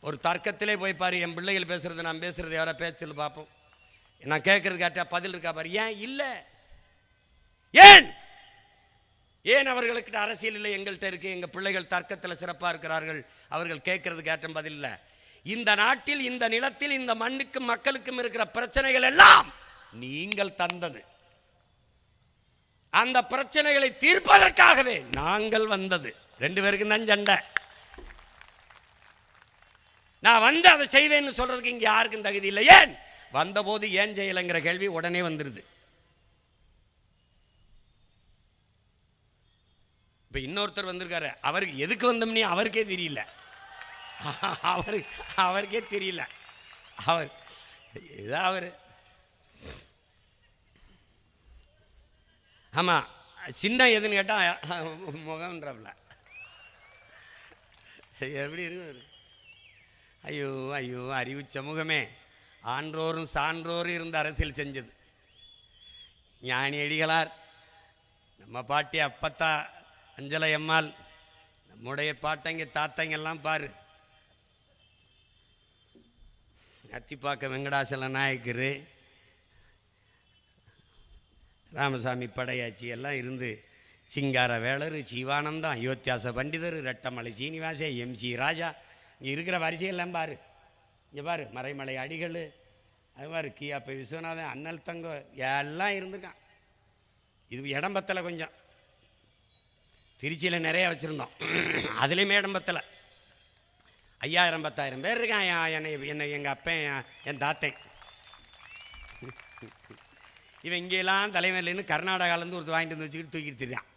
ஒரு தர்க்கத்திலே போய் பாரு, என் பிள்ளைகள் பேசுறது நான் பேசுறது யாரா பேச்சு பார்ப்போம். நான் கேட்கறது கேட்டா பதில் இருக்கா பாரு. ஏன் இல்லை? ஏன் ஏன் அவர்களுக்கிட்ட அரசியல் இல்லை, எங்கள்கிட்ட இருக்கு. எங்கள் பிள்ளைகள் தர்க்கத்தில் சிறப்பாக இருக்கிறார்கள். அவர்கள் கேட்கறது கேட்ட பதில் இல்லை. இந்த நாட்டில், இந்த நிலத்தில், இந்த மண்ணுக்கும் மக்களுக்கும் இருக்கிற பிரச்சனைகள் எல்லாம் நீங்கள் தந்தது. அந்த பிரச்சனைகளை தீர்ப்பதற்காகவே நாங்கள் வந்தது. 2 பேருக்கும் தான் சண்டை. நான் வந்து அதை செய்வேன்னு சொல்றதுக்கு இங்க யாருக்கும் தகுதி இல்லை. ஏன் வந்தபோது ஏன் செய்யலைங்கிற கேள்வி உடனே வந்துருது. இப்ப இன்னொருத்தர் வந்திருக்காரு, அவருக்கு எதுக்கு வந்தோம்னே அவருக்கே தெரியல. அவருக்கே தெரியல. அவர் ஆமா, சின்ன எதுன்னு கேட்டா முகம்ன்றவல எப்படி இருக்கு? ஐயோ ஐயோ, அறிவு சமூகமே, ஆன்றோரும் சான்றோரும் இருந்த அரசியல் செஞ்சது. ஞானி அடிகளார், நம்ம பாட்டி அப்பத்தா அஞ்சலை அம்மாள், நம்முடைய பாட்டங்க தாத்தங்கெல்லாம் பாரு. அத்திப்பாக்க வெங்கடாசல நாயக்கர், ராமசாமி படையாச்சி எல்லாம் இருந்து, சிங்கார வேளர், சிவானந்தம், அயோத்தியாச பண்டிதர், ரெட்டமலை சீனிவாச, எம்சி ராஜா, இங்கே இருக்கிற வரிசையெல்லாம் பாரு. இங்கே பாரு, மறைமலை அடிகள், அது மாதிரி கியாப்பை விஸ்வநாதன், அண்ணல் தங்கம் எல்லாம் இருந்திருக்கான். இது இடம்பத்தில் கொஞ்சம், திருச்சியில் நிறைய வச்சுருந்தோம். அதுலேயுமே இடம்பத்தில் 5000 10,000 பேர் இருக்கான். என்னை எங்கள் அப்பன், என் தாத்தை. இவன் இங்கெல்லாம் தலைவர்லேருந்து கர்நாடகாவிலேருந்து ஒரு வாங்கிட்டு வந்து வச்சுக்கிட்டு தூக்கிட்டு திரியான்.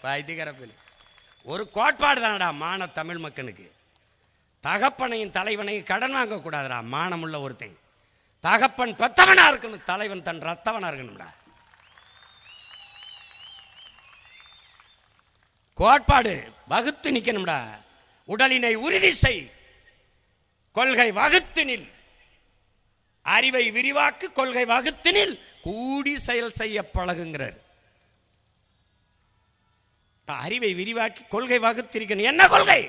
பாய்த்திக்கிறப்பில் ஒரு கோட்பாடு தானடா மான தமிழ் மக்களுக்கு. தகப்பனையும் தலைவனையும் கடன் வாங்கக்கூடாதுடா. மானமுள்ள ஒருத்தன் தகப்பன் பெத்தவனாக இருக்கணும், தலைவன் தன் ரத்தவனாக இருக்கணும்டா. கோட்பாடு வகுத்து நிற்கணும்டா. உடலினை உறுதி செய், கொள்கை வகுத்து நில். அறிவை விரிவாக்கு, கொள்கை வகுத்து நில், கூடி செயல் செய்ய பழகுங்கிறார். அறிவை விரிவாக்கி கொள்கை வகுத்திருக்கணும். என்ன கொள்கை?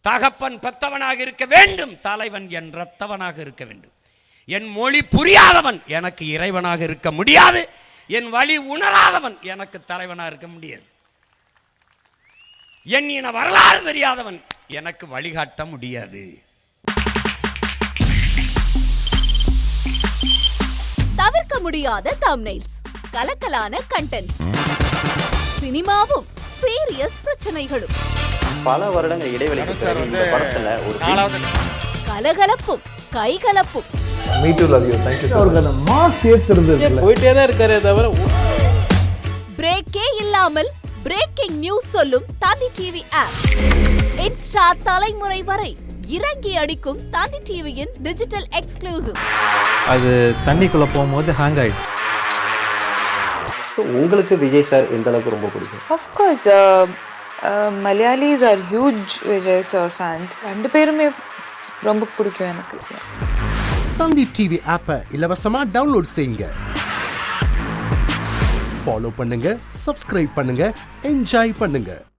தகப்பன் பெத்தவனாக இருக்க வேண்டும், தலைவன் என் ரத்தவனாக இருக்க வேண்டும். என் மொழி புரியாதவன் எனக்கு இறைவனாக இருக்க முடியாது. என் வழி உணராதவன் எனக்கு தலைவனாக இருக்க முடியாது. என் இன வரலாறு தெரியாதவன் எனக்கு வழிகாட்ட முடியாது. தவிர்க்க முடியாத தம்ப்நெயில்ஸ், கலக்கலான கண்டென்ட்ஸ், சினிமாவும் சீரியஸ் பிரச்சனைகளும், பல வருடங்கள் இடைவெளிக்கு பிறகு இந்த படத்துல ஒரு கலகலப்பும் கைகலப்பும். Me too, love you. Thank you so much. Mass ஏத்துறது போயிட்டே தான் இருக்காரே தவிர பிரேக்கே இல்லாமல் பிரேக்கிங் நியூஸ் சொல்லும் தந்தி டிவி ஆப். இன்ஸ்டா தலைமுறை வரை இறங்கி அடிக்கும் தந்தி டிவியின் டிஜிட்டல் எக்ஸ்க்ளூசிவ். அது தண்ணிக்குள்ள போகும்போது ஹேங் ஆயிடுச்சு. உங்களுக்கு விஜய் சார் எந்த அளவுக்கு ரொம்ப பிடிக்கும்? Of course, Malayalis are huge Vijay sir fans. 2 பேருமே ரொம்ப பிடிக்கும் எனக்கு. தந்தி டிவி ஆப்பை இலவசமா டவுன்லோட் செய்யுங்க. ஃபாலோ பண்ணுங்க, சப்ஸ்கிரைப் பண்ணுங்க, என்ஜாய் பண்ணுங்க.